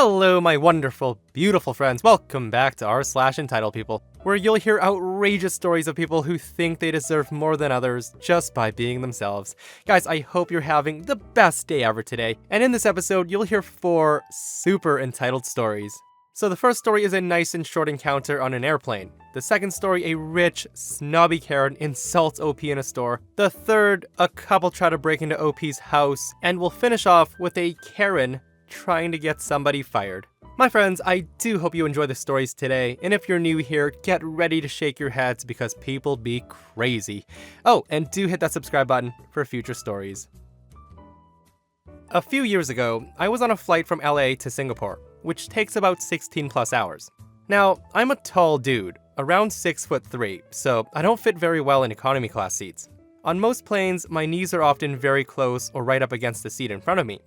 Hello, my wonderful, beautiful friends. Welcome back to r/EntitledPeople, where you'll hear outrageous stories of people who think they deserve more than others just by being themselves. Guys, I hope you're having the best day ever today. And in this episode, you'll hear 4 super entitled stories. So the first story is a nice and short encounter on an airplane. The second story, a rich, snobby Karen insults OP in a store. The third, a couple try to break into OP's house. And we'll finish off with a Karen trying to get somebody fired. My friends, I do hope you enjoy the stories today, and if you're new here, get ready to shake your heads because people be crazy. Oh, and do hit that subscribe button for future stories. A few years ago, I was on a flight from LA to Singapore, which takes about 16 plus hours. Now, I'm a tall dude, around 6'3", so I don't fit very well in economy class seats. On most planes, my knees are often very close or right up against the seat in front of me.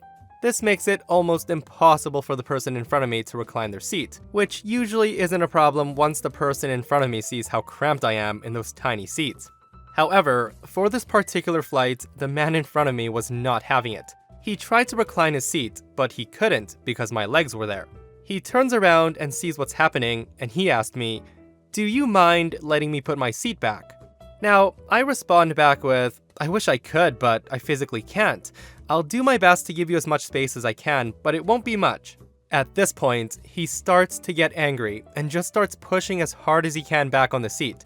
This makes it almost impossible for the person in front of me to recline their seat, which usually isn't a problem once the person in front of me sees how cramped I am in those tiny seats. However, for this particular flight, the man in front of me was not having it. He tried to recline his seat, but he couldn't because my legs were there. He turns around and sees what's happening, and he asked me, "Do you mind letting me put my seat back?" Now, I respond back with, "I wish I could, but I physically can't. I'll do my best to give you as much space as I can, but it won't be much." At this point, he starts to get angry and just starts pushing as hard as he can back on the seat.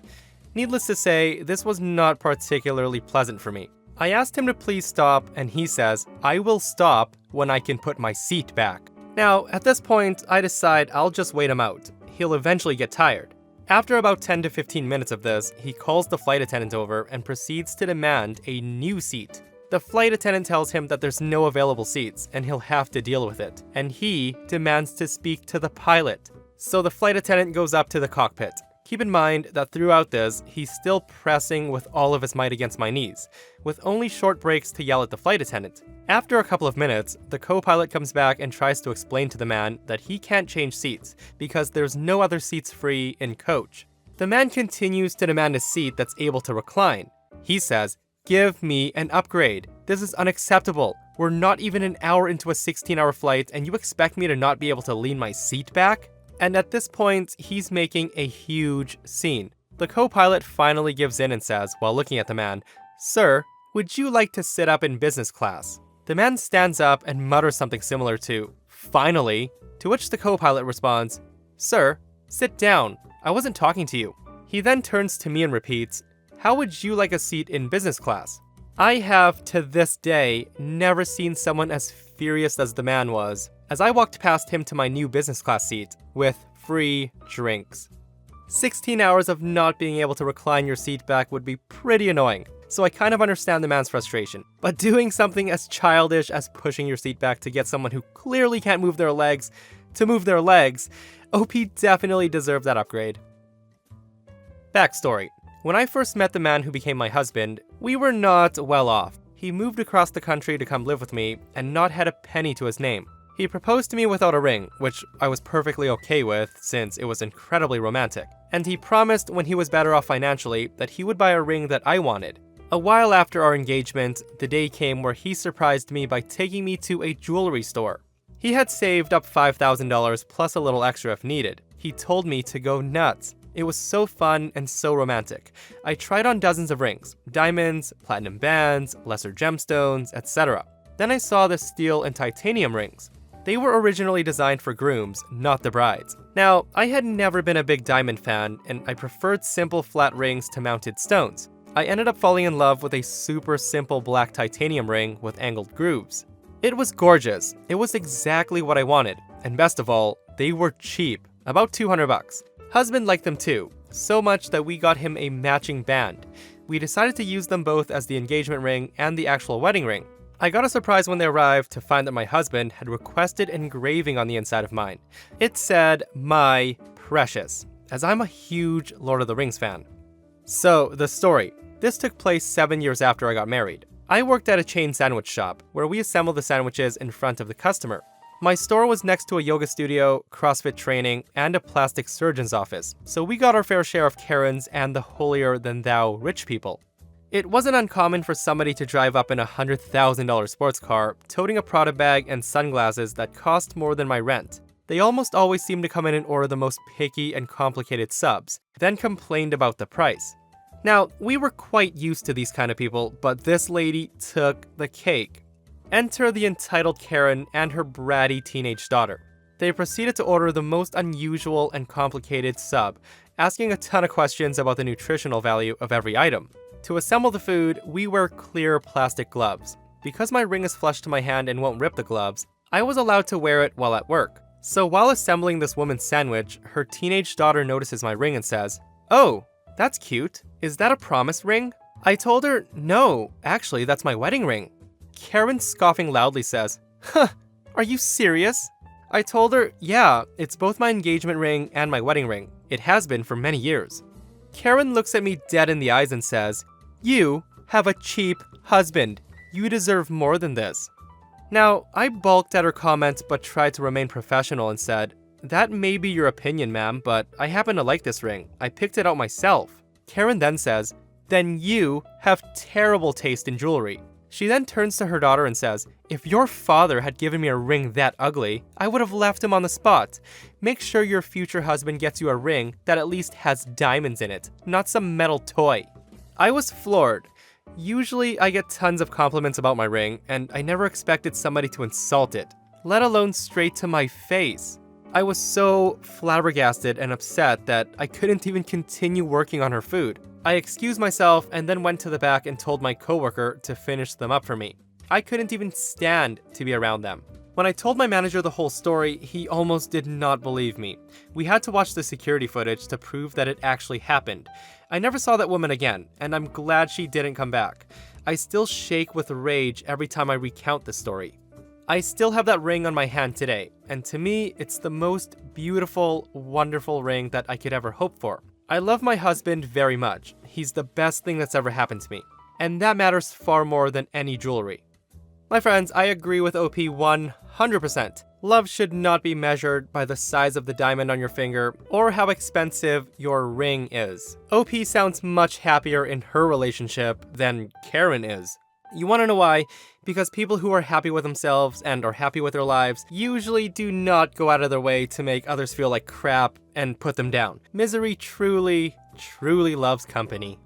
Needless to say, this was not particularly pleasant for me. I asked him to please stop, and he says, "I will stop when I can put my seat back." Now, at this point, I decide I'll just wait him out. He'll eventually get tired. After about 10 to 15 minutes of this, he calls the flight attendant over and proceeds to demand a new seat. The flight attendant tells him that there's no available seats and he'll have to deal with it, and he demands to speak to the pilot. So the flight attendant goes up to the cockpit. Keep in mind that throughout this, he's still pressing with all of his might against my knees, with only short breaks to yell at the flight attendant. After a couple of minutes, the co-pilot comes back and tries to explain to the man that he can't change seats because there's no other seats free in coach. The man continues to demand a seat that's able to recline. He says, "Give me an upgrade. This is unacceptable. We're not even an hour into a 16-hour flight and you expect me to not be able to lean my seat back?" And at this point, he's making a huge scene. The co-pilot finally gives in and says, while looking at the man, "Sir, would you like to sit up in business class?" The man stands up and mutters something similar to, "Finally," to which the co-pilot responds, "Sir, sit down. I wasn't talking to you." He then turns to me and repeats, "How would you like a seat in business class?" I have, to this day, never seen someone as furious as the man was, as I walked past him to my new business class seat, with free drinks. 16 hours of not being able to recline your seat back would be pretty annoying, so I kind of understand the man's frustration. But doing something as childish as pushing your seat back to get someone who clearly can't move their legs to move their legs, OP definitely deserved that upgrade. Backstory. When I first met the man who became my husband, we were not well off. He moved across the country to come live with me and not had a penny to his name. He proposed to me without a ring, which I was perfectly okay with since it was incredibly romantic. And he promised when he was better off financially that he would buy a ring that I wanted. A while after our engagement, the day came where he surprised me by taking me to a jewelry store. He had saved up $5,000 plus a little extra if needed. He told me to go nuts. It was so fun and so romantic. I tried on dozens of rings, diamonds, platinum bands, lesser gemstones, etc. Then I saw the steel and titanium rings. They were originally designed for grooms, not the brides. Now, I had never been a big diamond fan, and I preferred simple flat rings to mounted stones. I ended up falling in love with a super simple black titanium ring with angled grooves. It was gorgeous. It was exactly what I wanted. And best of all, they were cheap, about $200. Husband liked them too, so much that we got him a matching band. We decided to use them both as the engagement ring and the actual wedding ring. I got a surprise when they arrived to find that my husband had requested engraving on the inside of mine. It said, "My precious," as I'm a huge Lord of the Rings fan. So, the story. This took place 7 years after I got married. I worked at a chain sandwich shop, where we assembled the sandwiches in front of the customer. My store was next to a yoga studio, CrossFit training, and a plastic surgeon's office, so we got our fair share of Karens and the holier-than-thou rich people. It wasn't uncommon for somebody to drive up in a $100,000 sports car, toting a Prada bag and sunglasses that cost more than my rent. They almost always seem to come in and order the most picky and complicated subs, then complained about the price. Now, we were quite used to these kind of people, but this lady took the cake. Enter the entitled Karen and her bratty teenage daughter. They proceeded to order the most unusual and complicated sub, asking a ton of questions about the nutritional value of every item. To assemble the food, we wear clear plastic gloves. Because my ring is flush to my hand and won't rip the gloves, I was allowed to wear it while at work. So while assembling this woman's sandwich, her teenage daughter notices my ring and says, "Oh, that's cute. Is that a promise ring?" I told her, "No, actually, that's my wedding ring." Karen, scoffing loudly, says, "Huh, are you serious?" I told her, "Yeah, it's both my engagement ring and my wedding ring. It has been for many years." Karen looks at me dead in the eyes and says, "You have a cheap husband. You deserve more than this." Now, I balked at her comment but tried to remain professional and said, "That may be your opinion, ma'am, but I happen to like this ring. I picked it out myself." Karen then says, "Then you have terrible taste in jewelry." She then turns to her daughter and says, "If your father had given me a ring that ugly, I would have left him on the spot. Make sure your future husband gets you a ring that at least has diamonds in it, not some metal toy." I was floored. Usually, I get tons of compliments about my ring, and I never expected somebody to insult it, let alone straight to my face. I was so flabbergasted and upset that I couldn't even continue working on her food. I excused myself and then went to the back and told my coworker to finish them up for me. I couldn't even stand to be around them. When I told my manager the whole story, he almost did not believe me. We had to watch the security footage to prove that it actually happened. I never saw that woman again, and I'm glad she didn't come back. I still shake with rage every time I recount this story. I still have that ring on my hand today, and to me, it's the most beautiful, wonderful ring that I could ever hope for. I love my husband very much. He's the best thing that's ever happened to me, and that matters far more than any jewelry. My friends, I agree with OP 100%. Love should not be measured by the size of the diamond on your finger or how expensive your ring is. OP sounds much happier in her relationship than Karen is. You want to know why? Because people who are happy with themselves and are happy with their lives usually do not go out of their way to make others feel like crap and put them down. Misery truly, truly loves company.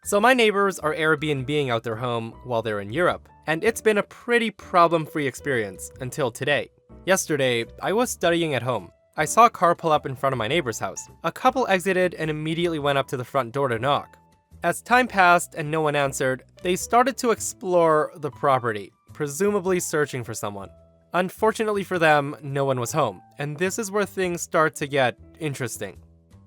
So my neighbors are Airbnb-ing out their home while they're in Europe, and it's been a pretty problem-free experience until today. Yesterday, I was studying at home. I saw a car pull up in front of my neighbor's house. A couple exited and immediately went up to the front door to knock. As time passed and no one answered, they started to explore the property, presumably searching for someone. Unfortunately for them, no one was home, and this is where things start to get interesting.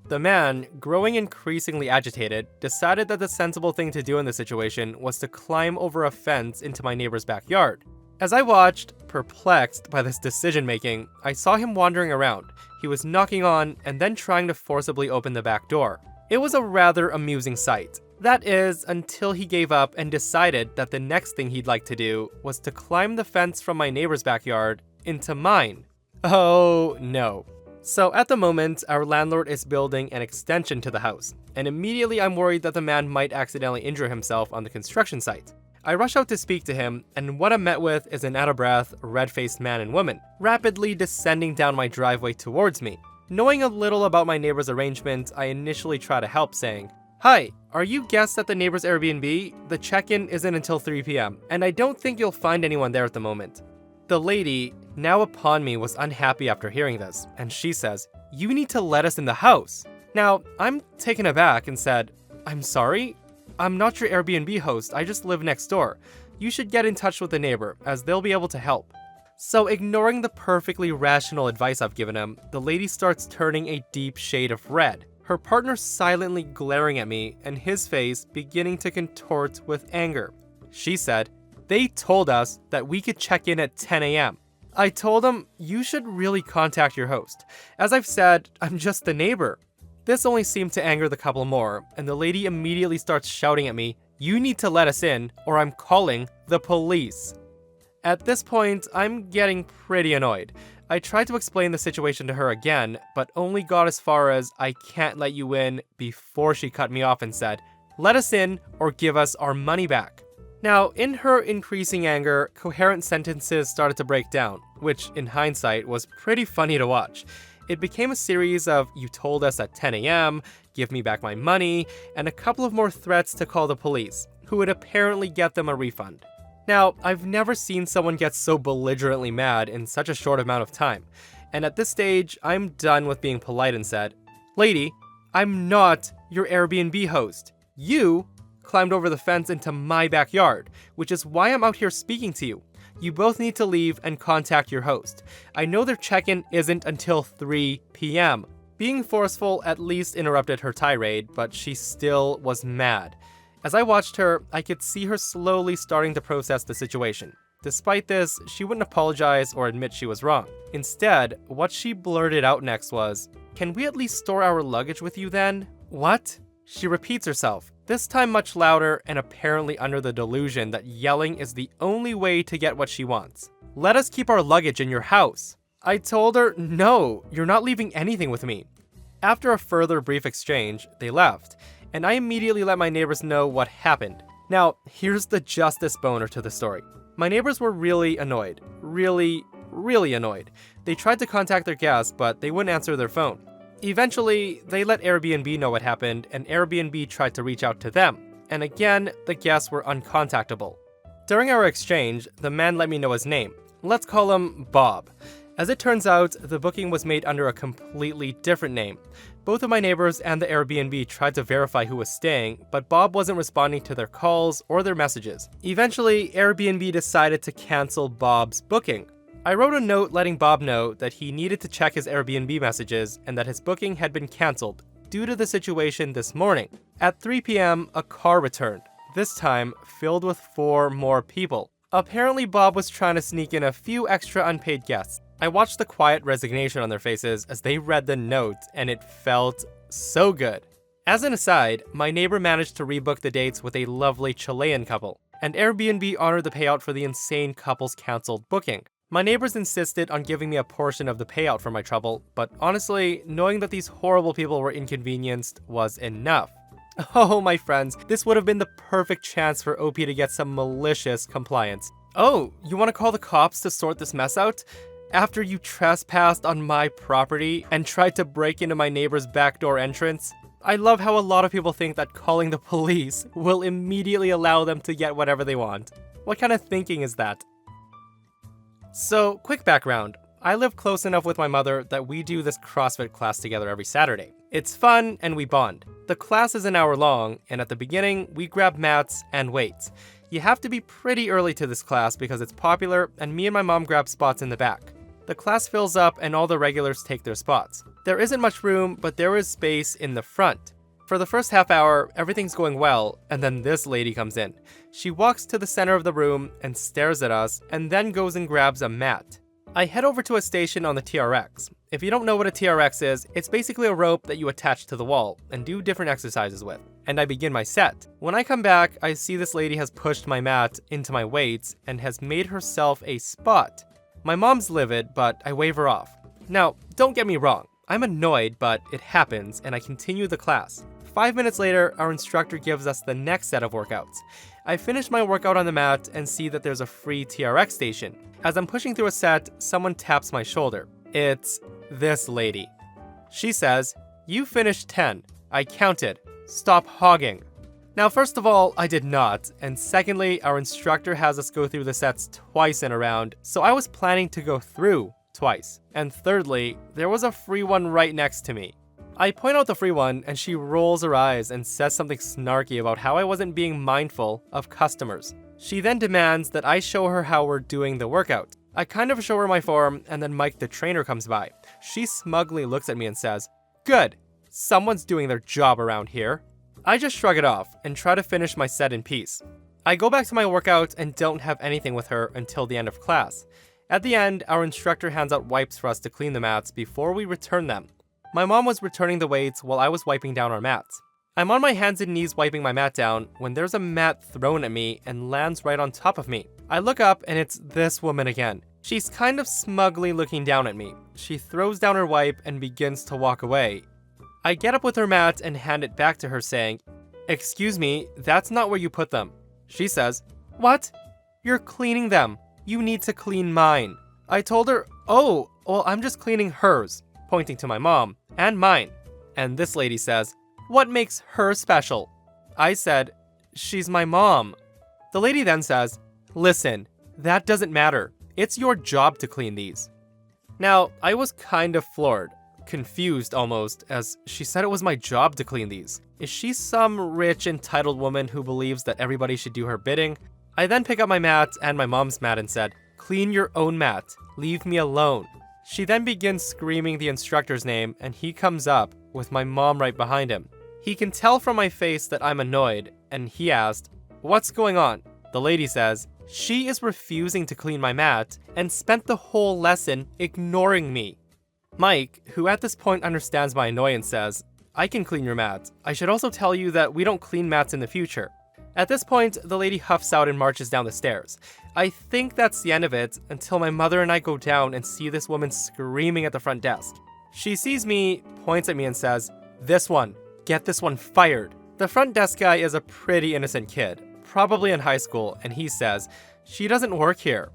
The man, growing increasingly agitated, decided that the sensible thing to do in this situation was to climb over a fence into my neighbor's backyard. As I watched, perplexed by this decision-making, I saw him wandering around. He was knocking on and then trying to forcibly open the back door. It was a rather amusing sight. That is, until he gave up and decided that the next thing he'd like to do was to climb the fence from my neighbor's backyard into mine. Oh no. So at the moment, our landlord is building an extension to the house, and immediately I'm worried that the man might accidentally injure himself on the construction site. I rush out to speak to him, and what I'm met with is an out-of-breath, red-faced man and woman, rapidly descending down my driveway towards me. Knowing a little about my neighbor's arrangement, I initially try to help, saying, "Hi, are you guests at the neighbor's Airbnb? The check-in isn't until 3 p.m., and I don't think you'll find anyone there at the moment." The lady, now upon me, was unhappy after hearing this, and she says, "You need to let us in the house." Now, I'm taken aback and said, "I'm sorry? I'm not your Airbnb host, I just live next door. You should get in touch with the neighbor, as they'll be able to help." So ignoring the perfectly rational advice I've given him, the lady starts turning a deep shade of red, her partner silently glaring at me, and his face beginning to contort with anger. She said, "They told us that we could check in at 10 a.m. I told him, "You should really contact your host. As I've said, I'm just the neighbor." This only seemed to anger the couple more, and the lady immediately starts shouting at me, "You need to let us in, or I'm calling the police." At this point, I'm getting pretty annoyed. I tried to explain the situation to her again, but only got as far as "I can't let you in" before she cut me off and said, "Let us in or give us our money back." Now, in her increasing anger, coherent sentences started to break down, which, in hindsight, was pretty funny to watch. It became a series of "you told us at 10 a.m., give me back my money," and a couple of more threats to call the police, who would apparently get them a refund. Now, I've never seen someone get so belligerently mad in such a short amount of time, and at this stage, I'm done with being polite and said, "Lady, I'm not your Airbnb host. You climbed over the fence into my backyard, which is why I'm out here speaking to you. You both need to leave and contact your host. I know their check-in isn't until 3 p.m. Being forceful at least interrupted her tirade, but she still was mad. As I watched her, I could see her slowly starting to process the situation. Despite this, she wouldn't apologize or admit she was wrong. Instead, what she blurted out next was, "Can we at least store our luggage with you then?" What? She repeats herself, this time much louder and apparently under the delusion that yelling is the only way to get what she wants. "Let us keep our luggage in your house." I told her, "No, you're not leaving anything with me." After a further brief exchange, they left, and I immediately let my neighbors know what happened. Now, here's the justice boner to the story. My neighbors were really annoyed. Really annoyed. They tried to contact their guests, but they wouldn't answer their phone. Eventually, they let Airbnb know what happened, and Airbnb tried to reach out to them. And again, the guests were uncontactable. During our exchange, the man let me know his name. Let's call him Bob. As it turns out, the booking was made under a completely different name. Both of my neighbors and the Airbnb tried to verify who was staying, but Bob wasn't responding to their calls or their messages. Eventually, Airbnb decided to cancel Bob's booking. I wrote a note letting Bob know that he needed to check his Airbnb messages and that his booking had been canceled due to the situation this morning. At 3 p.m., a car returned, this time filled with 4 more people. Apparently, Bob was trying to sneak in a few extra unpaid guests. I watched the quiet resignation on their faces as they read the note, and it felt so good. As an aside, my neighbor managed to rebook the dates with a lovely Chilean couple, and Airbnb honored the payout for the insane couple's canceled booking. My neighbors insisted on giving me a portion of the payout for my trouble, but honestly, knowing that these horrible people were inconvenienced was enough. Oh, my friends, this would have been the perfect chance for OP to get some malicious compliance. "Oh, you want to call the cops to sort this mess out? After you trespassed on my property and tried to break into my neighbor's backdoor entrance?" I love how a lot of people think that calling the police will immediately allow them to get whatever they want. What kind of thinking is that? So, quick background. I live close enough with my mother that we do this CrossFit class together every Saturday. It's fun and we bond. The class is an hour long, and at the beginning, we grab mats and weights. You have to be pretty early to this class because it's popular, and me and my mom grab spots in the back. The class fills up and all the regulars take their spots. There isn't much room, but there is space in the front. For the first half hour, everything's going well, and then this lady comes in. She walks to the center of the room and stares at us, and then goes and grabs a mat. I head over to a station on the TRX. If you don't know what a TRX is, it's basically a rope that you attach to the wall and do different exercises with. And I begin my set. When I come back, I see this lady has pushed my mat into my weights and has made herself a spot. My mom's livid, but I wave her off. Now, don't get me wrong. I'm annoyed, but it happens, and I continue the class. 5 minutes later, our instructor gives us the next set of workouts. I finish my workout on the mat and see that there's a free TRX station. As I'm pushing through a set, someone taps my shoulder. It's this lady. She says, "You finished 10. I counted. Stop hogging." Now, first of all, I did not, and secondly, our instructor has us go through the sets twice in a round, so I was planning to go through twice. And thirdly, there was a free one right next to me. I point out the free one, and she rolls her eyes and says something snarky about how I wasn't being mindful of customers. She then demands that I show her how we're doing the workout. I kind of show her my form, and then Mike the trainer comes by. She smugly looks at me and says, "Good, someone's doing their job around here." I just shrug it off and try to finish my set in peace. I go back to my workout and don't have anything with her until the end of class. At the end, our instructor hands out wipes for us to clean the mats before we return them. My mom was returning the weights while I was wiping down our mats. I'm on my hands and knees wiping my mat down when there's a mat thrown at me and lands right on top of me. I look up and it's this woman again. She's kind of smugly looking down at me. She throws down her wipe and begins to walk away. I get up with her mat and hand it back to her saying, "Excuse me, that's not where you put them." She says, What? You're cleaning them. You need to clean mine. I told her, oh, well, I'm just cleaning hers, pointing to my mom, and mine. And this lady says, what makes her special? I said, she's my mom. The lady then says, listen, that doesn't matter. It's your job to clean these. Now, I was kind of floored, confused almost, as she said it was my job to clean these. Is she some rich, entitled woman who believes that everybody should do her bidding? I then pick up my mat and my mom's mat and said, clean your own mat. Leave me alone. She then begins screaming the instructor's name, and he comes up with my mom right behind him. He can tell from my face that I'm annoyed, and he asked, what's going on? The lady says, she is refusing to clean my mat and spent the whole lesson ignoring me. Mike, who at this point understands my annoyance, says, I can clean your mat. I should also tell you that we don't clean mats in the future. At this point, the lady huffs out and marches down the stairs. I think that's the end of it until my mother and I go down and see this woman screaming at the front desk. She sees me, points at me and says, this one, get this one fired. The front desk guy is a pretty innocent kid, probably in high school, and he says, she doesn't work here.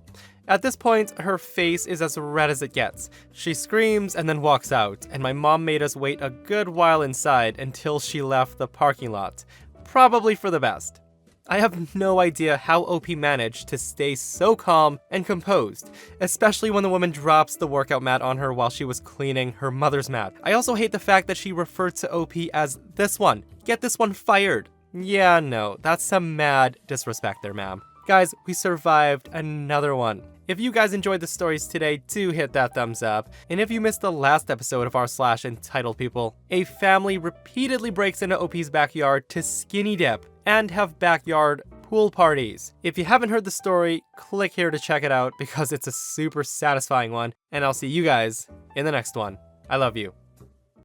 At this point, her face is as red as it gets. She screams and then walks out, and my mom made us wait a good while inside until she left the parking lot. Probably for the best. I have no idea how OP managed to stay so calm and composed, especially when the woman drops the workout mat on her while she was cleaning her mother's mat. I also hate the fact that she referred to OP as this one. Get this one fired. Yeah, no, that's some mad disrespect there, ma'am. Guys, we survived another one. If you guys enjoyed the stories today, do hit that thumbs up. And if you missed the last episode of r/EntitledPeople, a family repeatedly breaks into OP's backyard to skinny dip and have backyard pool parties. If you haven't heard the story, click here to check it out because it's a super satisfying one. And I'll see you guys in the next one. I love you.